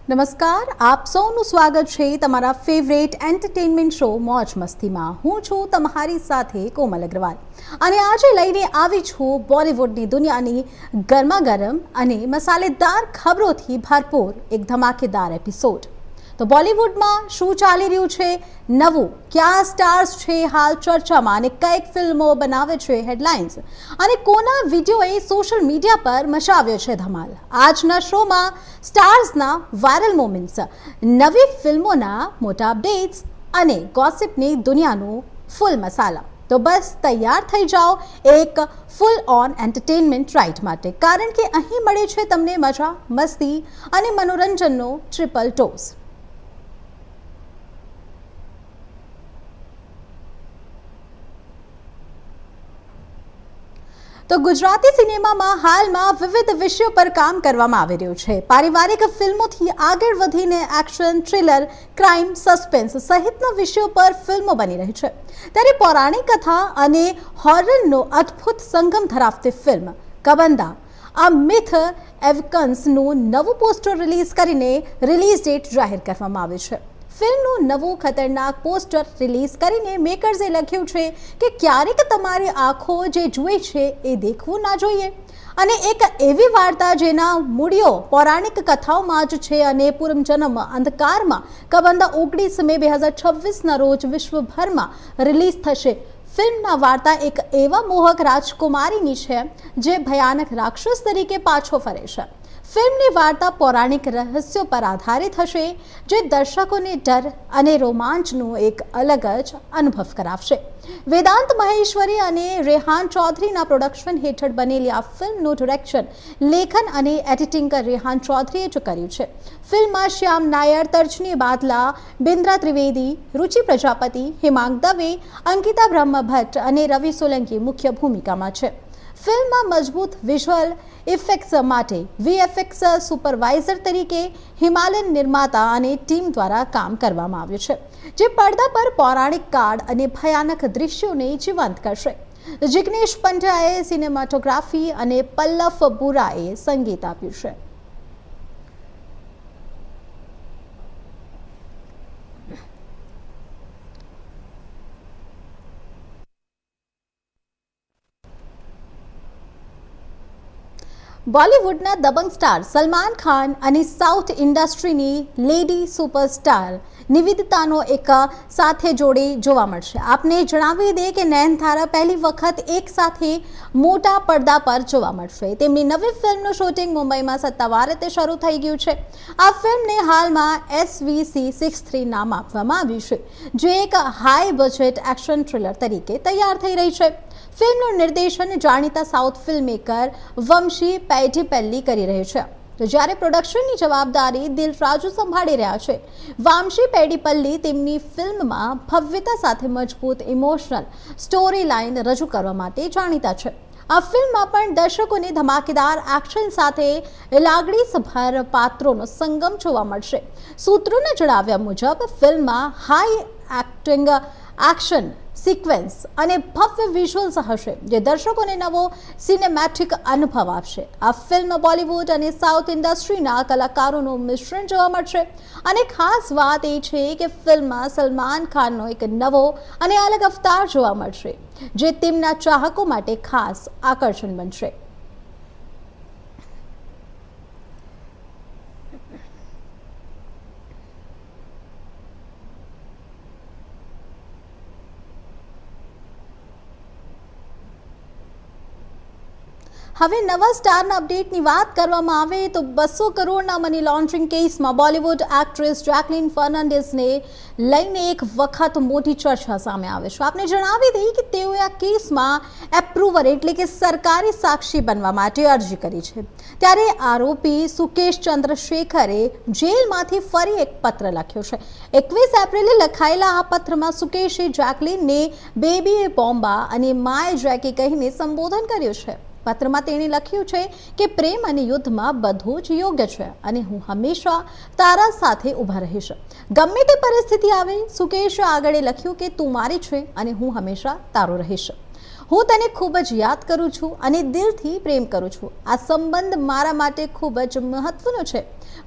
નમસ્કાર, આપ સૌનું સ્વાગત છે તમારા ફેવરેટ એન્ટરટેનમેન્ટ શો મોજ મસ્તીમાં. હું છું તમારી સાથે કોમલ અગ્રવાલ અને આજે લઈને આવી છું બોલિવૂડની દુનિયાની ગરમાગરમ અને મસાલેદાર ખબરોથી ભરપૂર એક ધમાકેદાર એપિસોડ. તો બોલિવૂડમાં શું ચાલી રહ્યું છે નવું, ક્યાં સ્ટાર્સ છે હાલ ચર્ચામાં અને કઈક ફિલ્મો બનાવે છે હેડલાઇન્સ અને કોના વિડીયોએ સોશિયલ મીડિયા પર મચાવ્યો છે ધમાલ. આજના શોમાં સ્ટાર્સના વાયરલ મોમેન્ટ્સ, નવી ફિલ્મોના મોટા અપડેટ્સ અને ગોસિપની દુનિયાનું ફૂલ મસાલા. તો બસ તૈયાર થઈ જાઓ એક ફૂલ ઓન એન્ટરટેનમેન્ટ રાઇડ માટે, કારણ કે અહીં મળે છે તમને મજા, મસ્તી અને મનોરંજનનો ટ્રિપલ ડોઝ. તો ગુજરાતી સિનેમામાં હાલમાં વિવિધ વિષયો પર કામ કરવામાં આવી રહ્યું છે. પારિવારિક ફિલ્મોથી આગળ વધીને એક્શન, થ્રિલર, ક્રાઇમ, સસ્પેન્સ સહિતના વિષયો પર ફિલ્મો બની રહી છે. ત્યારે પૌરાણિક કથા અને હોરરનો અદ્ભુત સંગમ ધરાવતી ફિલ્મ કબંદા આ મિથ એવકન્સનું નવું પોસ્ટર રિલીઝ કરીને રિલીઝ ડેટ જાહેર કરવામાં આવી છે. ફિલ્મનું નવું ખતરનાક પોસ્ટર રિલીઝ કરીને મેકર્સે લખ્યું છે કે ક્યારેક તમારી આંખો જે જુએ છે એ દેખવું ના જોઈએ. અને એક એવી વાર્તા જેના મૂળિયો પૌરાણિક કથાઓમાં જ છે અને પૂર્વજન્મ અંધકારમાં કબંદા 19 મે 2026ના રોજ વિશ્વભરમાં રિલીઝ થશે. ફિલ્મના વાર્તા એક એવા મોહક રાજકુમારીની છે જે ભયાનક રાક્ષસ તરીકે પાછો ફરે છે. ફિલ્મની વાર્તા પૌરાણિક રહસ્યો પર આધારિત હશે જે દર્શકોને ડર અને રોમાંચનો એક અલગ જ અનુભવ કરાવશે. વેદાંત મહેશ્વરી અને રેહાન ચૌધરીના પ્રોડક્શન હેઠળ બનેલી આ ફિલ્મનું ડિરેક્શન, લેખન અને એડિટિંગ રેહાન ચૌધરીએ જ કર્યું છે. ફિલ્મમાં શ્યામ નાયર, તર્જની બાદલા, બિન્દ્રા ત્રિવેદી, રુચિ પ્રજાપતિ, હેમાંગ દવે, અંકિતા બ્રહ્મભટ્ટ અને રવિ સોલંકી મુખ્ય ભૂમિકામાં છે. ફિલ્મમાં મજબૂત વિઝ્યુઅલ ઇફેક્ટ્સ માટે વીએફએક્સ સુપરવાઇઝર તરીકે હિમાલયન નિર્માતા અને ટીમ દ્વારા કામ કરવામાં આવ્યું છે, જે પડદા પર પૌરાણિક કાળ અને ભયાનક દૃશ્યોને જીવંત કરશે. જિગ્નેશ પંડ્યાએ સિનેમાટોગ્રાફી અને પલ્લવ બુરાએ સંગીત આપ્યું છે. બોલિવૂડના દબંગ સ્ટાર સલમાન ખાન અને સાઉથ ઇન્ડસ્ટ્રીની લેડી સુપરસ્ટાર નિવેદિતાનો એક સાથે જોડે જોવા મળશે. આપને જણાવી દે કે નયનતારા પહેલી વખત એક સાથે મોટા પડદા પર જોવા મળશે. તેમની નવી ફિલ્મનું શૂટિંગ મુંબઈમાં સત્તાવાર રીતે શરૂ થઈ ગયું છે. આ ફિલ્મને હાલમાં SVC63 નામ આપવામાં આવ્યું છે, જે એક હાઈ બજેટ એક્શન થ્રિલર તરીકે તૈયાર થઈ રહી છે. ફિલ્મનું નિર્દેશન જાણીતા સાઉથ ફિલ્મમેકર વંશી પૈડીપલ્લી કરી રહી છે, જ્યારે પ્રોડક્શનની જવાબદારી દિલ રાજુ સંભાળી રહ્યા છે. વામશી પૈડીપલ્લી તેમની ફિલ્મમાં ભવ્યતા સાથે મજબૂત ઇમોશનલ સ્ટોરી લાઇન રજૂ કરવા માટે જાણીતા છે. આ ફિલ્મમાં પણ દર્શકોને ધમાકેદાર એક્શન સાથે લાગણીસભર પાત્રોનો સંગમ જોવા મળશે. સૂત્રોના જણાવ્યા મુજબ ફિલ્મમાં હાઈ એક્ટિંગ, એક્શન સિક્વન્સ અને ભવ્ય વિઝ્યુઅલ્સ હશે, જે દર્શકોને નવો સિનેમેટિક અનુભવ આપશે. આ ફિલ્મ બોલિવૂડ અને સાઉથ ઇન્ડસ્ટ્રીના કલાકારોનું મિશ્રણ જોવા મળશે. અને ખાસ વાત એ છે કે ફિલ્મમાં સલમાન ખાનનો એક નવો અને અલગ અવતાર જોવા મળશે, જે તેમના ચાહકો માટે ખાસ આકર્ષણ બનશે. હવે નવા સ્ટારના અપડેટની વાત કરવામાં આવે તો 200 કરોડના મની લોન્ડરિંગ કેસમાં બોલિવૂડ એક્ટ્રેસ જેકલિન ફર્નાન્ડીઝને લઈને એક વખત મોટી ચર્ચા સામે આવે છે. આપને જણાવી દઈએ કે તેઓએ આ કેસમાં એપ્રુવર એટલે કે સરકારી સાક્ષી બનવા માટે અરજી કરી છે. ત્યારે આરોપી સુકેશ ચંદ્રશેખરે જેલમાંથી ફરી એક પત્ર લખ્યો છે. 21 એપ્રિલે લખાયેલા આ પત્રમાં સુકેશે જેકલિનને બેબી બોમ્બા અને માય જેકી કહીને સંબોધન કર્યું છે. પત્રમાં તેણે લખ્યું છે કે પ્રેમ અને યુદ્ધમાં બધું જ યોગ્ય છે અને હું હંમેશા તારા સાથે ઊભા રહીશ, ગમે તે પરિસ્થિતિ આવે. સુકેશે આગળ લખ્યું કે તું મારી છે અને હું હંમેશા તારો રહીશ. હું તને ખૂબ જ યાદ કરું છું અને દિલથી પ્રેમ કરું છું. આ સંબંધ મારા માટે ખૂબ જ મહત્વનો છે.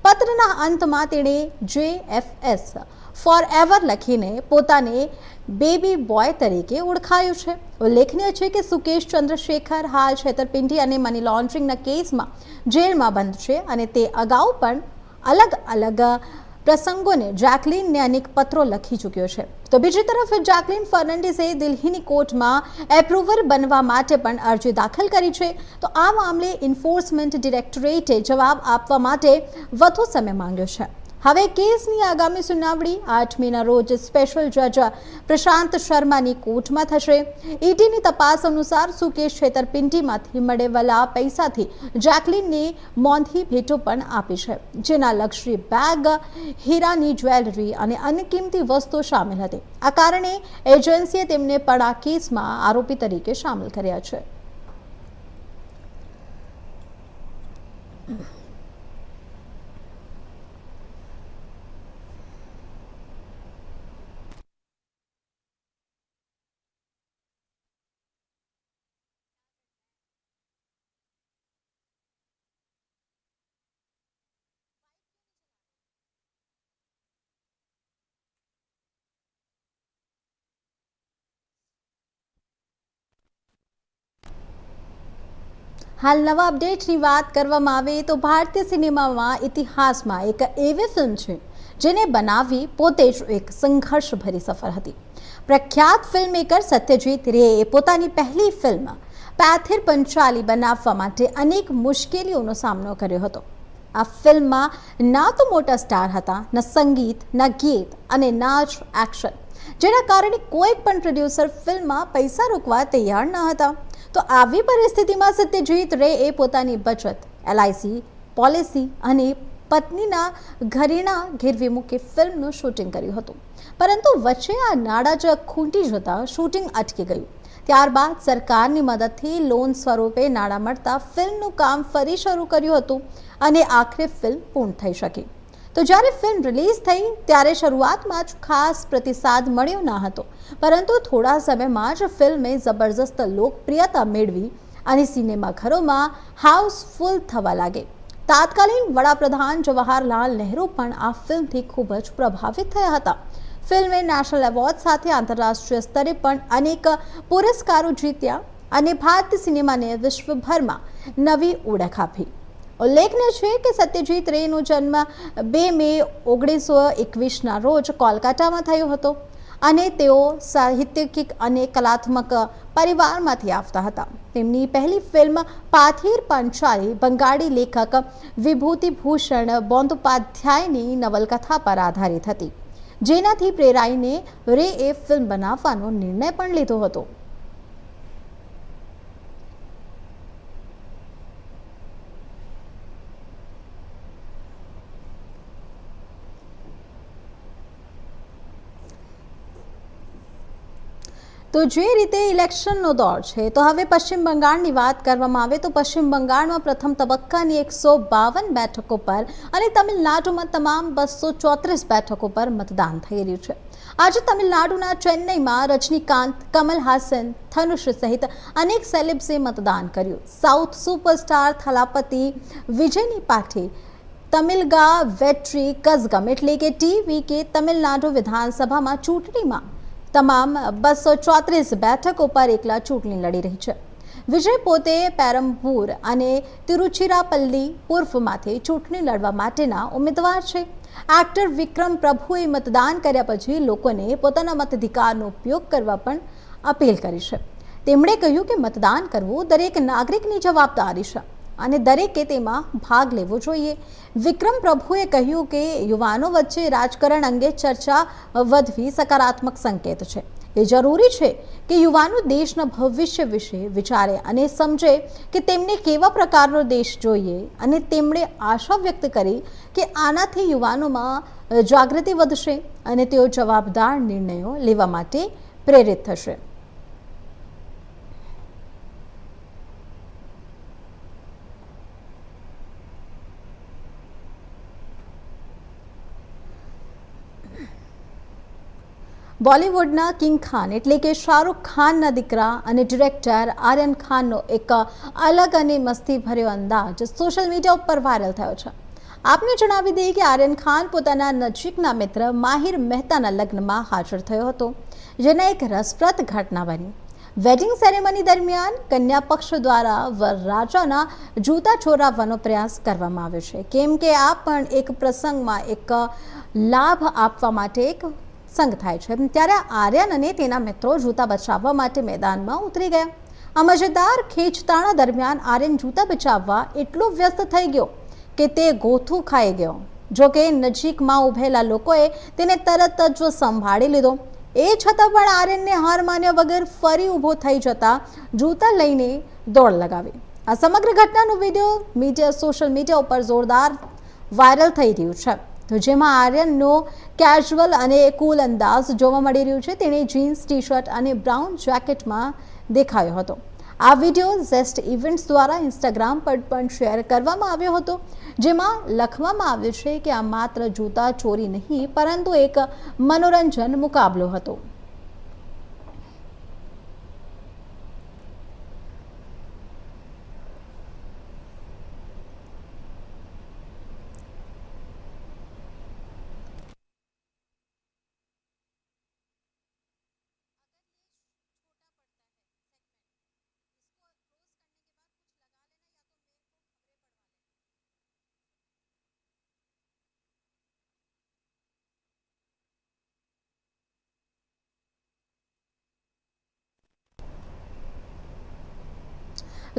પત્રના અંતમાં તેણે JFS ફોર એવર લખીને પોતાને બેબી બોય તરીકે ઓળખાયું છે. ઉલ્લેખનીય છે કે સુકેશ ચંદ્રશેખર હાલ છેતરપિંડી અને મની લોન્ડરિંગના કેસમાં જેલમાં બંધ છે અને તે અગાઉ પણ અલગ અલગ પ્રસંગોને જેકલીનને અનેક પત્રો લખી ચૂક્યો છે. તો બીજી તરફ જેકલીન ફર્નાન્ડીસે દિલ્હીની કોર્ટમાં એપ્રુવર બનવા માટે પણ અરજી દાખલ કરી છે. તો આ મામલે એન્ફોર્સમેન્ટ ડિરેક્ટોરેટે જવાબ આપવા માટે વધુ સમય માંગ્યો છે. હવે કેસની આગામી સુનાવણી 8 મેના રોજ સ્પેશિયલ જજ પ્રશાંત શર્માની કોર્ટમાં થશે. ઈડીની તપાસ અનુસાર સુકેશ છેતરપિંડીમાંથી મળેલા પૈસાથી જેકલીનને મોંઘી ભેટો પણ આપી છે, જેના લક્ઝરી બેગ, હીરાની જ્વેલરી અને અન્ય કિંમતી વસ્તુઓ સામેલ હતી. આ કારણે એજન્સીએ તેમને પણ આ કેસમાં આરોપી તરીકે સામેલ કર્યા છે. હાલ નવા અપડેટની વાત કરવામાં આવે તો ભારતીય સિનેમામાં ઇતિહાસમાં એક એવી ફિલ્મ છે જેને બનાવવી પોતે જ એક સંઘર્ષભરી સફર હતી. પ્રખ્યાત ફિલ્મમેકર સત્યજીત રેએ પોતાની પહેલી ફિલ્મ પૈથિર પંચાલી બનાવવા માટે અનેક મુશ્કેલીઓનો સામનો કર્યો હતો. આ ફિલ્મમાં ના તો મોટા સ્ટાર હતા, ન સંગીત, ન ગીત અને ના જ એક્શન, જેના કારણે કોઈ પણ પ્રોડ્યુસર ફિલ્મમાં પૈસા રોકવા તૈયાર ન હતા. તો આવી પરિસ્થિતિમાં સત્યજીત રેએ પોતાની બચત, LIC પોલિસી અને પત્નીના ઘરેણાં ગીરવે મૂકી ફિલ્મનું શૂટિંગ કર્યું હતું. પરંતુ વચ્ચે આ નાણાં જ ખૂંટી જતા શૂટિંગ અટકી ગયું. ત્યારબાદ સરકારની મદદથી લોન સ્વરૂપે નાણાં મળતા ફિલ્મનું કામ ફરી શરૂ કર્યું હતું અને આખરે ફિલ્મ પૂર્ણ થઈ શકી. તો જ્યારે ફિલ્મ રિલીઝ થઈ ત્યારે શરૂઆતમાં જ ખાસ પ્રતિસાદ મળ્યો ન હતો, પરંતુ થોડા સમયમાં જ ફિલ્મે જબરજસ્ત લોકપ્રિયતા મેળવી અને સિનેમાઘરોમાં હાઉસફુલ થવા લાગે. તાત્કાલિન વડાપ્રધાન જવાહરલાલ નહેરુ પણ આ ફિલ્મથી ખૂબ જ પ્રભાવિત થયા હતા. ફિલ્મે નેશનલ એવોર્ડ સાથે આંતરરાષ્ટ્રીય સ્તરે પણ અનેક પુરસ્કારો જીત્યા અને ભારતીય સિનેમાને વિશ્વભરમાં નવી ઓળખ આપી. ઉલ્લેખનીય છે કે સત્યજીત રેનો જન્મ 2 મે 1921ના રોજ કોલકાતામાં થયો હતો અને તેઓ સાહિત્યિક અને કલાત્મક પરિવારમાંથી આવતા હતા. તેમની પહેલી ફિલ્મ પૈથિર પંચાલી બંગાળી લેખક વિભૂતિભૂષણ બંદોપાધ્યાયની નવલકથા પર આધારિત હતી, જેનાથી પ્રેરાઈને રેએ ફિલ્મ બનાવવાનો નિર્ણય પણ લીધો હતો. તો જે રીતે ઇલેક્શનનો દોર છે, તો હવે પશ્ચિમ બંગાળની વાત કરવામાં આવે તો પશ્ચિમ બંગાળમાં પ્રથમ તબક્કાની 152 બેઠકો પર અને તમિલનાડુમાં તમામ 234 બેઠકો પર મતદાન થઈ રહ્યું છે. આજે તમિલનાડુના ચેન્નઈમાં રજનીકાંત, કમલ હાસન, ધનુષ સહિત અનેક સેલેબ્સે મતદાન કર્યું. સાઉથ સુપરસ્ટાર થલાપતિ વિજયની પાઠી તમિલગા વેટ્રી કઝગમ એટલે કે TVK તમિલનાડુ વિધાનસભામાં ચૂંટણીમાં તમામ 234 બેઠકો પર એકલા ચૂંટણી લડી રહી છે. વિજય પોતે પેરમ્બૂર અને તિરુચિરાપલ્લી પૂર્વમાંથી ચૂંટણી લડવા માટેના ઉમેદવાર છે. એક્ટર વિક્રમ પ્રભુએ મતદાન કર્યા પછી લોકોને પોતાના મતાધિકારનો ઉપયોગ કરવા પણ અપીલ કરી છે. તેમણે કહ્યું કે મતદાન કરવું દરેક નાગરિકની જવાબદારી છે અને દરેકે તેમાં ભાગ લેવો જોઈએ. વિક્રમ પ્રભુએ કહ્યું કે યુવાનો વચ્ચે રાજકારણ અંગે ચર્ચા વધવી સકારાત્મક સંકેત છે. એ જરૂરી છે કે યુવાનો દેશના ભવિષ્ય વિશે વિચારે અને સમજે કે તેમને કેવા પ્રકારનો દેશ જોઈએ, અને તેમણે આશા વ્યક્ત કરી કે આનાથી યુવાનોમાં જાગૃતિ વધશે અને તેઓ જવાબદાર નિર્ણયો લેવા માટે પ્રેરિત થશે. બોલિવૂડના કિંગ ખાન એટલે કે શાહરૂખ ખાનના દીકરા અને ડિરેક્ટર આર્યન ખાનનો એક અલગ અને મસ્તીભર્યો અંદાજ સોશિયલ મીડિયા ઉપર વાયરલ થયો છે. આપને જણાવી દઈએ કે આર્યન ખાન પોતાના નજીકના મિત્ર માહિર મહેતાના લગ્નમાં હાજર થયો હતો, જેના એક રસપ્રદ ઘટના બની. વેડિંગ સેરેમની દરમિયાન કન્યા પક્ષ દ્વારા વરરાજાના જૂતા ચોરાવવાનો પ્રયાસ કરવામાં આવ્યો છે, કેમ કે આ પણ એક પ્રસંગમાં એક લાભ આપવા માટે એક સંગ થાય છે. ત્યારે આર્યન અને તેના મિત્રો જૂતા બચાવવા માટે મેદાનમાં ઉતરી ગયા. આ મજેદાર ખેંચતાણા દરમિયાન આર્યન જૂતા બચાવવા એટલો વ્યસ્ત થઈ ગયો કે તે ગોથું ખાઈ ગયો. જોકે નજીકમાં ઉભેલા લોકોએ તેને તરત જ સંભાળી લીધો. એ છતાં પણ આર્યનને હાર માન્યા વગર ફરી ઊભો થઈ જતા જૂતા લઈને દોડ લગાવી. આ સમગ્ર ઘટનાનો વિડીયો સોશિયલ મીડિયા ઉપર જોરદાર વાયરલ થઈ રહ્યું છે, તો જેમાં આર્યનનો કેઝ્યુઅલ અને કૂલ અંદાજ જોવા મળી રહ્યું છે. તેણે જીન્સ, ટી શર્ટ અને બ્રાઉન જેકેટમાં દેખાયો હતો. આ વિડીયો ઝેસ્ટ ઇવેન્ટ્સ દ્વારા ઇન્સ્ટાગ્રામ પર પણ શેર કરવામાં આવ્યો હતો, જેમાં લખવામાં આવ્યું છે કે આ માત્ર જૂતા ચોરી નહીં, પરંતુ એક મનોરંજન મુકાબલો હતો.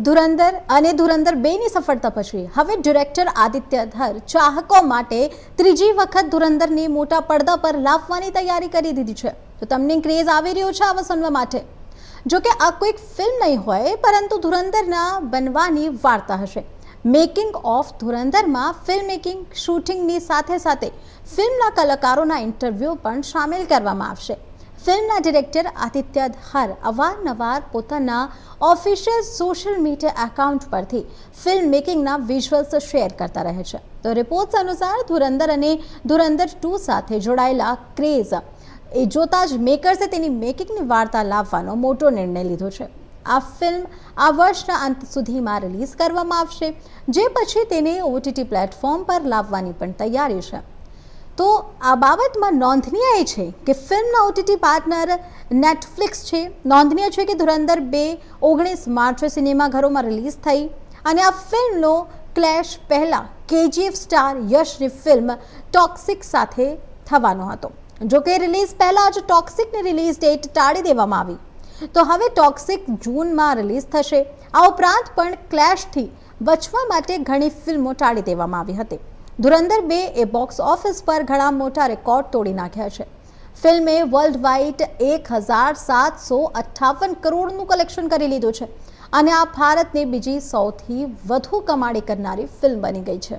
ધુરંધર અને ધુરંધર 2ની સફળતા પછી હવે ડિરેક્ટર આદિત્ય ધર ચાહકો માટે ત્રીજી વખત ધુરંધરને મોટા પડદા પર લાવવાની તૈયારી કરી દીધી છે. તો તમને ક્રેઝ આવી રહ્યો છે આ વસનવા માટે. જો કે આ કોઈ ફિલ્મ નહીં હોય, પરંતુ ધુરંધરના બનવાની વાર્તા હશે. મેકિંગ ઓફ ધુરંધરમાં ફિલ્મ મેકિંગ, શૂટિંગની સાથે સાથે ફિલ્મના કલાકારોના ઇન્ટરવ્યૂ પણ સામેલ કરવામાં આવશે. ફિલ્મના ડિરેક્ટર આદિત્ય ધર અવારનવાર પોતાના ઓફિશિયલ સોશિયલ મીડિયા એકાઉન્ટ પરથી ફિલ્મ મેકિંગના વિઝ્યુઅલ્સ શેર કરતા રહે છે. તો રિપોર્ટ્સ અનુસાર ધુરંધર અને ધુરંધર 2 સાથે જોડાયેલા ક્રેઝ એ જોતા જ મેકર્સે તેની મેકિંગની વાર્તા લાવવાનો મોટો નિર્ણય લીધો છે. આ ફિલ્મ આ વર્ષના અંત સુધીમાં રિલીઝ કરવામાં આવશે, જે પછી તેને OTT પ્લેટફોર્મ પર લાવવાની પણ તૈયારી છે. તો આ બાબતમાં નોંધનીય એ છે કે ફિલ્મના OTT પાર્ટનર નેટફ્લિક્સ છે. નોંધનીય છે કે ધુરંધર 2 19 માર્ચે સિનેમાઘરોમાં રિલીઝ થઈ અને આ ફિલ્મનો ક્લેશ પહેલા KGF સ્ટાર યશની ફિલ્મ ટોક્સિક સાથે થવાનો હતો. જો કે રિલીઝ પહેલા જ ટોક્સિકની રિલીઝ ડેટ ટાળી દેવામાં આવી. તો હવે ટોક્સિક જૂનમાં રિલીઝ થશે. આ ઉપરાંત પણ ક્લેશથી બચવા માટે ઘણી ફિલ્મો ટાળી દેવામાં આવી હતી. ધુરંધર 2 એ બોક્સ ઓફિસ પર ઘણા મોટા રેકોર્ડ તોડી નાખ્યા છે. ફિલ્મે વર્લ્ડ વાઇડ 1758 કરોડનું કલેક્શન કરી લીધું છે અને આ ભારતની બીજી સૌથી વધુ કમાણી કરનારી ફિલ્મ બની ગઈ છે.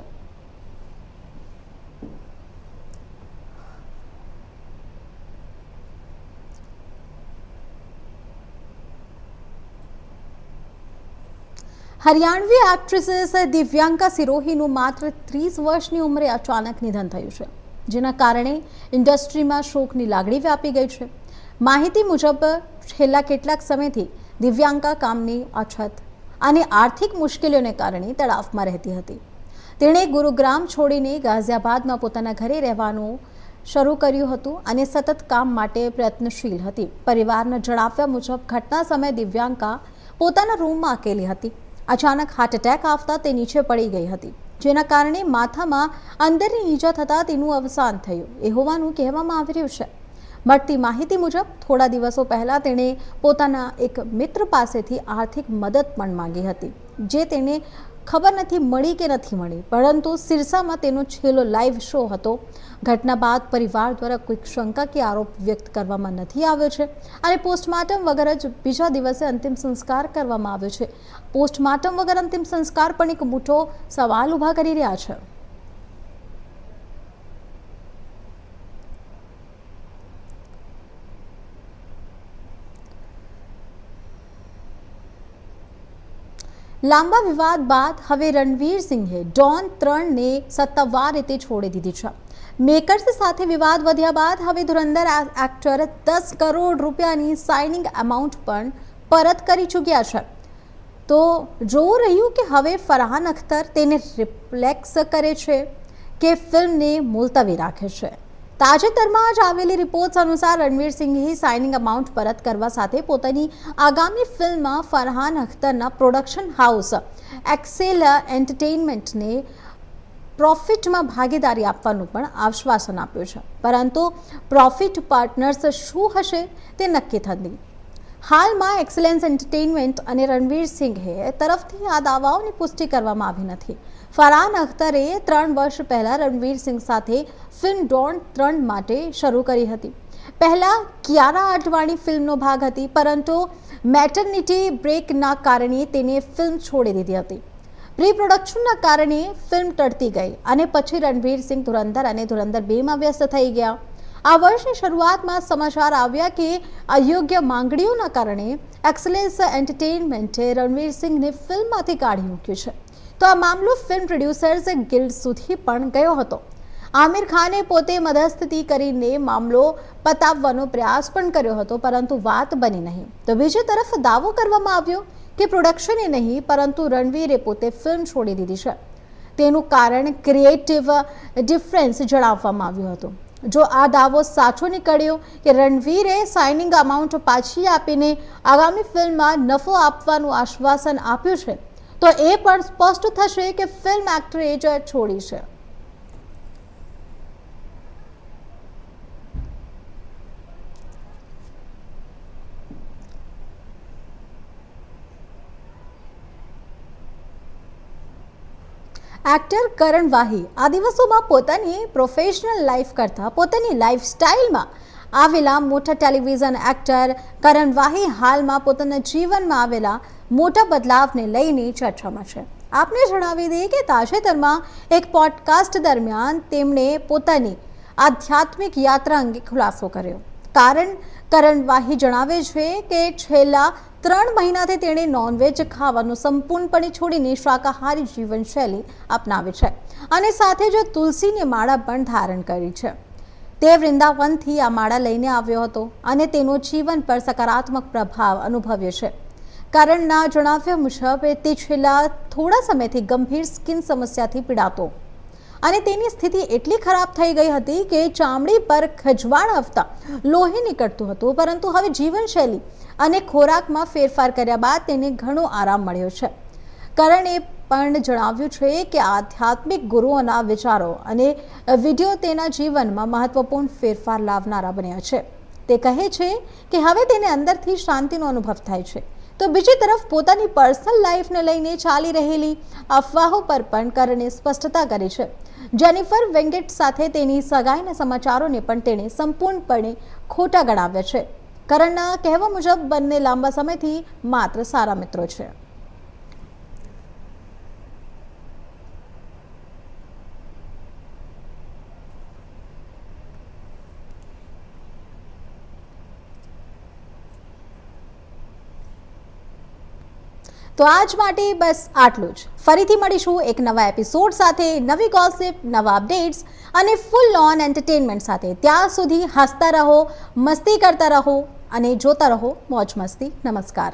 હરિયાણવી એક્ટ્રેસ દિવ્યાંકા સિરોહીનું માત્ર 30 વર્ષની ઉંમરે અચાનક નિધન થયું છે, જેના કારણે ઇન્ડસ્ટ્રીમાં શોકની લાગણી વ્યાપી ગઈ છે. માહિતી મુજબ છેલ્લા કેટલાક સમયથી દિવ્યાંકા કામની અછત અને આર્થિક મુશ્કેલીઓને કારણે તણાવમાં રહેતી હતી. તેણે ગુરુગ્રામ છોડીને ગાઝિયાબાદમાં પોતાના ઘરે રહેવાનું શરૂ કર્યું હતું અને સતત કામ માટે પ્રયત્નશીલ હતી. પરિવારના જણાવ્યા મુજબ ઘટના સમયે દિવ્યાંકા પોતાના રૂમમાં અકેલી હતી. અચાનક હાર્ટ એટેક આવતા તે નીચે પડી ગઈ હતી, જેના કારણે માથામાં અંદરની ઈજા થતાં તેનું અવસાન થયું એ હોવાનું કહેવામાં આવી રહ્યું છે. મળતી માહિતી મુજબ થોડા દિવસો પહેલા તેણે પોતાના એક મિત્ર પાસેથી આર્થિક મદદ પણ માંગી હતી, જે તેને ખબર નથી મળી કે નથી મળી, પરંતુ સિરસામાં તેનો છેલ્લો લાઈવ શો હતો. ઘટના બાદ પરિવાર દ્વારા કોઈક શંકા કે આરોપ વ્યક્ત કરવામાં નથી આવ્યો છે અને પોસ્ટમોર્ટમ વગર જ બીજા દિવસે અંતિમ સંસ્કાર કરવામાં આવ્યો છે. પોસ્ટમોર્ટમ વગર અંતિમ સંસ્કાર પણ એક મોટો સવાલ ઊભા કરી રહ્યા છે. લાંબા વિવાદ બાદ હવે રણવીર સિંહે ડોન 3ને સત્તાવાર રીતે છોડી દીધી છે. મેકર્સ સાથે વિવાદ વધ્યા બાદ હવે ધુરંધર એક્ટર 10 કરોડ રૂપિયાની સાઇનિંગ અમાઉન્ટ પણ પરત કરી ચૂક્યા છે. તો જોવું રહ્યું કે હવે ફરહાન અખ્તર તેને રિફ્લેક્સ કરે છે કે ફિલ્મને મુલતવી રાખે છે. તાજેતરમાં જ આવેલી રિપોર્ટ્સ અનુસાર રણવીર સિંઘે સાઇનિંગ અમાઉન્ટ પરત કરવા સાથે પોતાની આગામી ફિલ્મમાં ફરહાન અખ્તરના પ્રોડક્શન હાઉસ એક્સેલ એન્ટરટેઇનમેન્ટને પ્રોફિટમાં ભાગીદારી આપવાનું પણ આશ્વાસન આપ્યું છે. પરંતુ પ્રોફિટ પાર્ટનર્સ શું હશે તે નક્કી થતી. હાલમાં એક્સેલેન્સ એન્ટરટેઇનમેન્ટ અને રણવીર સિંઘે તરફથી આ દાવાઓની પુષ્ટિ કરવામાં આવી નથી. ફરહાન અખ્તરે 3 વર્ષ પહેલા રણવીર સિંઘ સાથે ફિલ્મ ડોન 3 માટે શરૂ કરી હતી. પહેલા કિયારા અડવાણી ફિલ્મનો ભાગ હતી, પરંતુ મેટર્નિટી બ્રેકના કારણે તેને ફિલ્મ છોડી દીધી હતી. પ્રી પ્રોડક્શનના કારણે ફિલ્મ ટળતી ગઈ અને પછી રણવીર સિંઘ ધુરંધર અને ધુરંધર 2માં વ્યસ્ત થઈ ગયા. આ વર્ષની શરૂઆતમાં સમાચાર આવ્યા કે અયોગ્ય માંગણીઓના કારણે એક્સેલેન્સ એન્ટરટેઇનમેન્ટે રણવીર સિંઘને ફિલ્મમાંથી કાઢી મૂક્યું છે. તો આ મામલો ફિલ્મ પ્રોડ્યુસર્સ ગિલ્ડ સુધી પણ ગયો હતો. આમિર ખાને પોતે મધ્યસ્થી કરીને મામલો પતાવવાનો પ્રયાસ પણ કર્યો હતો, પરંતુ વાત બની નહીં. તો બીજી તરફ દાવો કરવામાં આવ્યો કે પ્રોડક્શને નહીં, પરંતુ રણવીરે પોતે ફિલ્મ છોડી દીધી છે. તેનું કારણ ક્રિએટિવ ડિફરન્સ જણાવવામાં આવ્યું હતું. જો આ દાવો સાચો નીકળ્યો કે રણવીરે સાઇનિંગ અમાઉન્ટ પાછી આપીને આગામી ફિલ્મમાં નફો આપવાનું આશ્વાસન આપ્યું છે, તો એ પણ સ્પષ્ટ થશે કે ફિલ્મ એક્ટરે જ છોડી છે. એક્ટર કરણ વાહી આ દિવસોમાં પોતાની પ્રોફેશનલ લાઈફ કરતાં પોતાની લાઈફસ્ટાઈલમાં આવેલા મોટા ટેલિવિઝન એક્ટર કરણ વાહી હાલમાં પોતાના જીવનમાં આવેલા મોટા બદલાવને લઈને ચર્ચામાં છે. આપને જણાવી દઈએ કે તાજેતરમાં એક પોડકાસ્ટ દરમિયાન તેમણે પોતાની આધ્યાત્મિક યાત્રા અંગે ખુલાસો કર્યો. કરણ વાહી જણાવે છે કે છેલ્લા 3 મહિનાથી તેણે નોનવેજ ખાવાનું સંપૂર્ણપણે છોડીને શાકાહારી જીવનશૈલી અપનાવી છે અને સાથે જ તુલસીની માળા પણ ધારણ કરી છે. તે વૃંદાવનથી આ માળા લઈને આવ્યો હતો અને તેનો જીવન પર સકારાત્મક પ્રભાવ અનુભવ્યો છે. કરણના જણાવ્યા મુજબ તે છેલ્લા થોડા સમયથી ગંભીર સ્કિન સમસ્યાથી પીડાતો અને તેની સ્થિતિ એટલી ખરાબ થઈ ગઈ હતી કે ચામડી પર ખજવાળ આવતા લોહી નીકળતું હતું, પરંતુ હવે જીવનશૈલી અને ખોરાકમાં ફેરફાર કર્યા બાદ તેને ઘણો આરામ મળ્યો છે. કરણે પણ જણાવ્યું છે કે આધ્યાત્મિક ગુરુઓના વિચારો અને વિડીયો તેના જીવનમાં મહત્વપૂર્ણ ફેરફાર લાવનારા બન્યા છે. તે કહે છે કે હવે તેને અંદરથી શાંતિનો અનુભવ થાય છે. તો બીજી તરફ પોતાની પર્સનલ લાઈફને લઈને ચાલી રહેલી અફવાઓ પર પણ કરણે સ્પષ્ટતા કરી છે. જેનિફર વેંગેટ સાથે તેની સગાઈના સમાચારોને પણ તેણે સંપૂર્ણપણે ખોટા ગણાવ્યા છે. કરણના કહેવા મુજબ બંને લાંબા સમયથી માત્ર સારા મિત્રો છે. તો આજ માટે બસ આટલું જ. ફરીથી મળીશું એક નવા એપિસોડ સાથે, નવી ગોસિપ, નવા અપડેટ્સ અને ફૂલ ઓન એન્ટરટેનમેન્ટ સાથે. ત્યાં સુધી હસતા રહો, મસ્તી કરતા રહો અને જોતા રહો મોજ મસ્તી. નમસ્કાર.